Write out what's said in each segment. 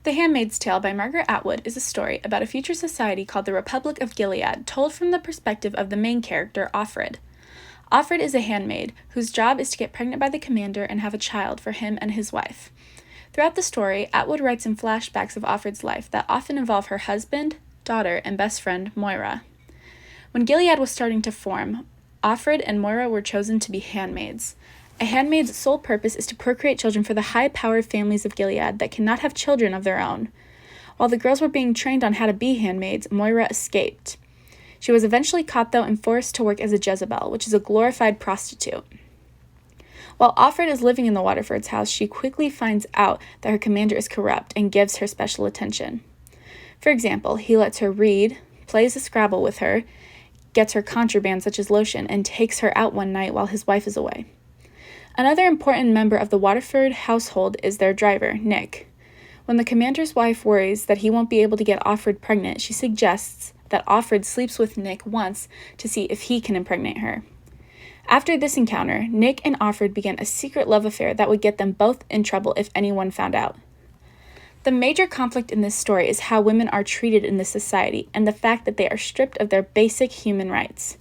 The Handmaid's Tale by Margaret Atwood is a story about a future society called the Republic of Gilead, told from the perspective of the main character, Offred. Offred is a handmaid whose job is to get pregnant by the commander and have a child for him and his wife. Throughout the story, Atwood writes in flashbacks of Offred's life that often involve her husband, daughter, and best friend, Moira. When Gilead was starting to form, Offred and Moira were chosen to be handmaids. A handmaid's sole purpose is to procreate children for the high-powered families of Gilead that cannot have children of their own. While the girls were being trained on how to be handmaids, Moira escaped. She was eventually caught, though, and forced to work as a Jezebel, which is a glorified prostitute. While Offred is living in the Waterfords' house, she quickly finds out that her commander is corrupt and gives her special attention. For example, he lets her read, plays a Scrabble with her, gets her contraband such as lotion, and takes her out one night while his wife is away. Another important member of the Waterford household is their driver, Nick. When the commander's wife worries that he won't be able to get Offred pregnant, she suggests that Offred sleeps with Nick once to see if he can impregnate her. After this encounter, Nick and Offred began a secret love affair that would get them both in trouble if anyone found out. The major conflict in this story is how women are treated in this society and the fact that they are stripped of their basic human rights.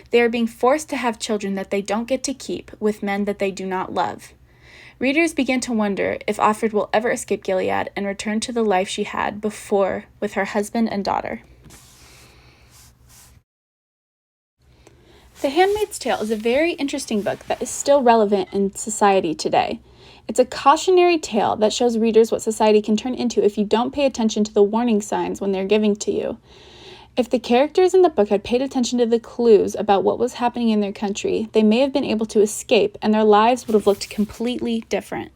They are being forced to have children that they don't get to keep with men that they do not love. Readers begin to wonder if Offred will ever escape Gilead and return to the life she had before with her husband and daughter. The Handmaid's Tale is a very interesting book that is still relevant in society today. It's a cautionary tale that shows readers what society can turn into if you don't pay attention to the warning signs when they're giving to you. If the characters in the book had paid attention to the clues about what was happening in their country, they may have been able to escape and their lives would have looked completely different.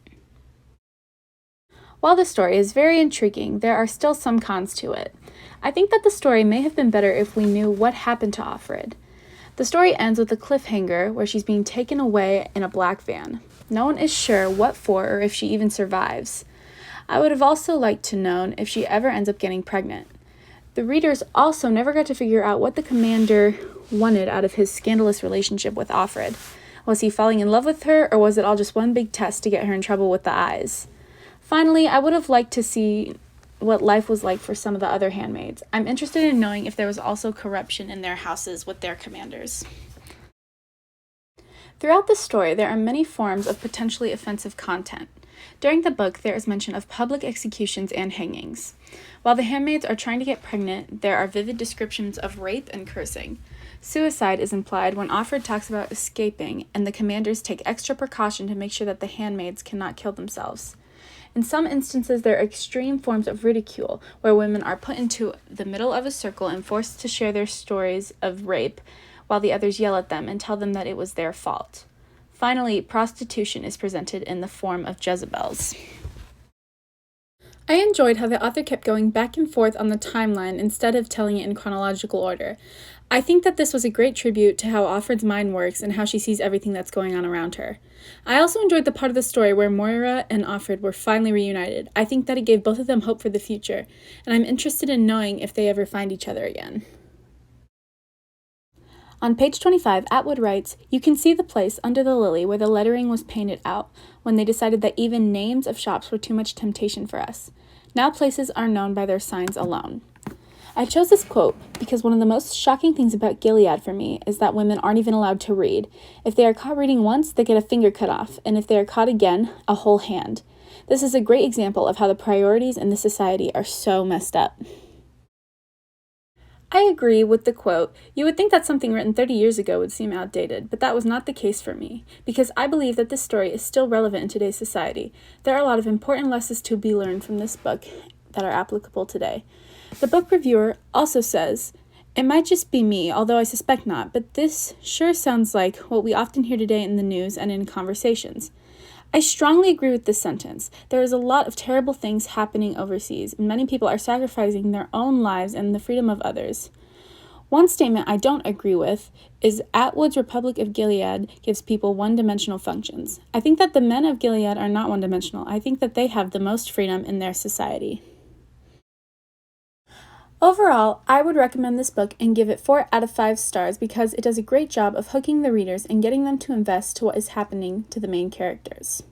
While the story is very intriguing, there are still some cons to it. I think that the story may have been better if we knew what happened to Offred. The story ends with a cliffhanger where she's being taken away in a black van. No one is sure what for or if she even survives. I would have also liked to know if she ever ends up getting pregnant. The readers also never got to figure out what the commander wanted out of his scandalous relationship with Offred. Was he falling in love with her, or was it all just one big test to get her in trouble with the eyes? Finally, I would have liked to see what life was like for some of the other handmaids. I'm interested in knowing if there was also corruption in their houses with their commanders. Throughout the story, there are many forms of potentially offensive content. During the book, there is mention of public executions and hangings. While the handmaids are trying to get pregnant, there are vivid descriptions of rape and cursing. Suicide is implied when Offred talks about escaping, and the commanders take extra precaution to make sure that the handmaids cannot kill themselves. In some instances, there are extreme forms of ridicule, where women are put into the middle of a circle and forced to share their stories of rape, while the others yell at them and tell them that it was their fault. Finally, prostitution is presented in the form of Jezebels. I enjoyed how the author kept going back and forth on the timeline instead of telling it in chronological order. I think that this was a great tribute to how Offred's mind works and how she sees everything that's going on around her. I also enjoyed the part of the story where Moira and Offred were finally reunited. I think that it gave both of them hope for the future, and I'm interested in knowing if they ever find each other again. On page 25, Atwood writes, "You can see the place under the lily where the lettering was painted out when they decided that even names of shops were too much temptation for us. Now places are known by their signs alone." I chose this quote because one of the most shocking things about Gilead for me is that women aren't even allowed to read. If they are caught reading once, they get a finger cut off, and if they are caught again, a whole hand. This is a great example of how the priorities in this society are so messed up. I agree with the quote. You would think that something written 30 years ago would seem outdated, but that was not the case for me, because I believe that this story is still relevant in today's society. There are a lot of important lessons to be learned from this book that are applicable today. The book reviewer also says, "It might just be me, although I suspect not, but this sure sounds like what we often hear today in the news and in conversations." I strongly agree with this sentence. There is a lot of terrible things happening overseas, and many people are sacrificing their own lives and the freedom of others. One statement I don't agree with is Atwood's Republic of Gilead gives people one-dimensional functions. I think that the men of Gilead are not one-dimensional. I think that they have the most freedom in their society. Overall, I would recommend this book and give it 4 out of 5 stars because it does a great job of hooking the readers and getting them to invest to what is happening to the main characters.